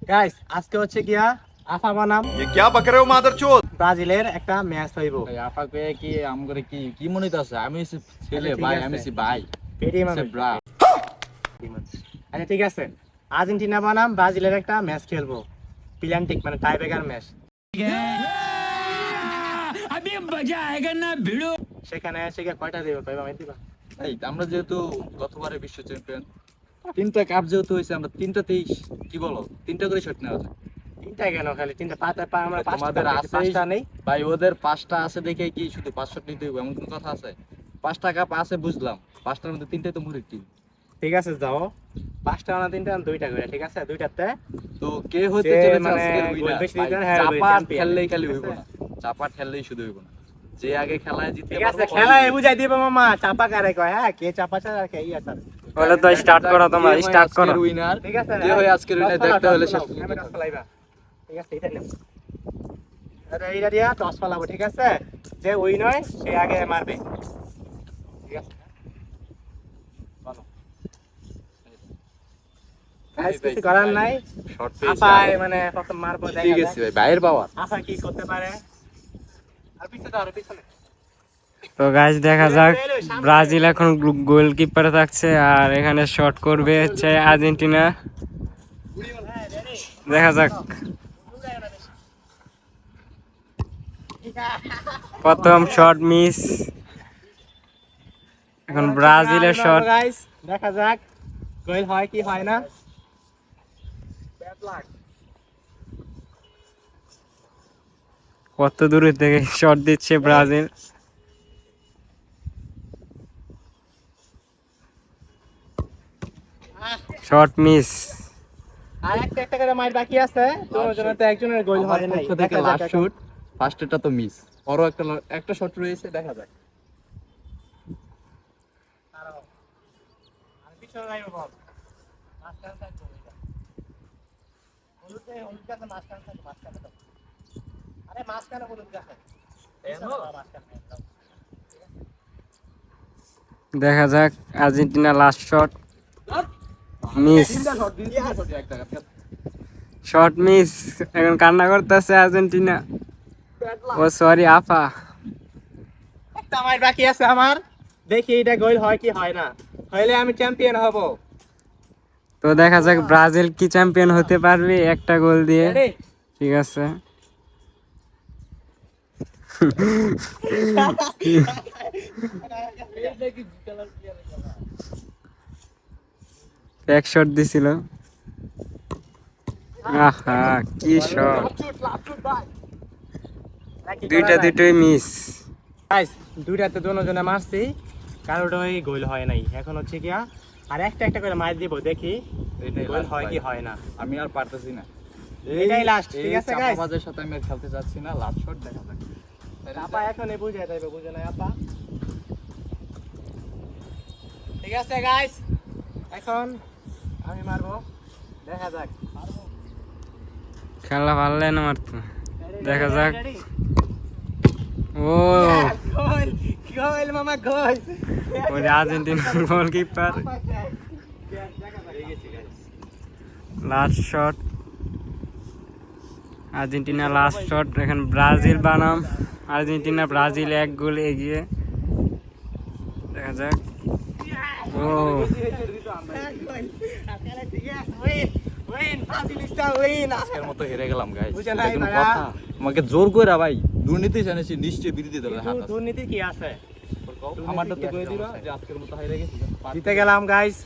Guys আজকে হচ্ছে গিয়া আফা বানাম ये क्या बक रहे हो मादरचोद। ব্রাজিলের একটা ম্যাচ হইব। ভাই আপা কে কি আমগরে কি কি মনে হইতাছে আমি হইছি ছেলে আচ্ছা, ঠিক ভাই আছে। আমি হইছি ভাই পেটি সে মানুষ। ব্রা আচ্ছা ঠিক আছে, আর্জেন্টিনা বানাম ব্রাজিলের একটা ম্যাচ খেলবো, প্ল্যান্টিক মানে টাই ব্রেকার ম্যাচ। সেখানে এসে গিয়ে কয়টা দেবে কয়বা মাই দিবা? এই আমরা যেহেতু গতবারে বিশ্ব চ্যাম্পিয়ন তিনটা কাপ যেহেতু হইছে আমরা তিনটাতেই কি বলো তিনটা করে শট নেওয়া যায় তিনটা কেন খালি তিনটা পাতা পা আমরা পাঁচটা তোমাদের আছে পাঁচটা নেই। ভাই ওদের পাঁচটা আছে দেখে কি শুধু 5 শট নিতে হইব এমন কোন কথা আছে? 5টা কাপ আছে বুঝলাম, 5টার মধ্যে 3টাই তো মুরির টিম। ঠিক আছে যাও, পাঁচটা না তিনটা না দুইটা করে, ঠিক আছে দুইটাতে তো কে হতে যে চলেছে মানে আজকের গোল উইনার? বেশি দিতে হ্যাঁ চাপা champion, খেললেই খালি ঠিক হইব আছে? না, চাপা খেললেই শুধু হইব না, যে আগে খেলায় জিততে ঠিক আছে পারবো খেলায় বুঝাই দিব মামা, চাপা কারে কয় হ্যাঁ কে চাপা চায় আর কে ইয়া চায়। বলে তো স্টার্ট করো, তোমরা স্টার্ট করো। উইনার ঠিক আছে কে হয় আজকের উইনার দেখতে হলে শেষ পর্যন্ত ক্যামেরা চালাইবা। ঠিক আছে এটা নাও, আরে এইটা দিয়া টস ফালাবো, ঠিক আছে? যে উইন হয় সে আগে মারবে, ঠিক আছে? বলো গাইস কিছু করার নাই, শর্ট পেয়েছে আপাই মানে প্রথম মারবো দেখা ঠিক যাক আছে ভাই বাইরের পাওয়ার আশা কি করতে পারে। আর পিছে দাও, আর পিছনে তো গাইস দেখা যাক, ব্রাজিল এখন গোলকিপারে থাকছে আর এখানে শট করবে হচ্ছে আর্জেন্টিনা। দেখা যাক, প্রথম শট মিস। এখন ব্রাজিলের শট। গাইস দেখা যাক গোল হয় কি হয় না। Bad luck. কত দূরে থেকে শট দিচ্ছে ব্রাজিল। Shot miss. আর একটা একটা করে মাইর বাকি আছে, তো জনতে একজনের গোল হয় নাই। পক্ষ থেকে দেখা যাক লাস্ট এখন। শট, ফার্স্টটা তো মিস, আরো একটা শট রয়েছে দেখা যাক। দাঁড়াও। আর পিছনে যাইবো বল। মাঝখানে থাকবো এটা। হলুদ গাছে মাঝখানে থাকবো, মাঝখানে দাও। আরে মাঝখানে হলুদ গাছ আছে। মাঝখানে দাও। দেখা যাক Argentina last shot miss. Shot miss. এখন কান্না করতেছে আর্জেন্টিনা। ও সরি আফা। একটা মাইর বাকি আছে আমার, দেখি এটা গোল হয় কি হয় না, হইলে আমি চ্যাম্পিয়ন হব। তো দেখা যাক ব্রাজিল কি চ্যাম্পিয়ন হতে পারবে একটা গোল দিয়ে। রেডি? ঠিক আছে। এক শট দিছিল। আহা কি শট, দুইটাই মিস। গাইস দুইটাতে দুজনে মারছি, কারোটাই গোল হয় নাই। এখন হচ্ছে গিয়া আর একটা একটা করে মার দিব, দেখি এটাই গোল last হয় ভাই। কি হয় না। আমি আর পারতেছি না, এটাই লাস্ট, ঠিক আছে গাইস? চাপাবাজের সাথে আমি আর খেলতে যাচ্ছি না, লাস্ট শট দেখা যাক। আপা এখনই বুঝে যাইবে, বুঝে নাই আপা। ঠিক আছে গাইস, এখন আমি মারবো, দেখা যাক। খেলা ভালো না মারতো। দেখা যাক। Ready? ও গোল গোল মামা গোল। ওই Argentina goalkeeper last shot. Argentina last shot. এখন ব্রাজিল বানাম আর্জেন্টিনা, ব্রাজিল এক গোল এগিয়ে। দেখা যাক। ও আজকের মতো হেরে গেলাম গাইস, বুঝে নাই কোনো ভাইয়া। কথা? আমাকে জোর করে ভাই দুর্নীতি জানিস নিশ্চয়ই বিরোধী দলের হাত আছে। দুর্নীতি কি আছে? আমারটা তো কই দিবা যে আজকের মতো হেরে গেছি। জিতে গেলাম গাইস।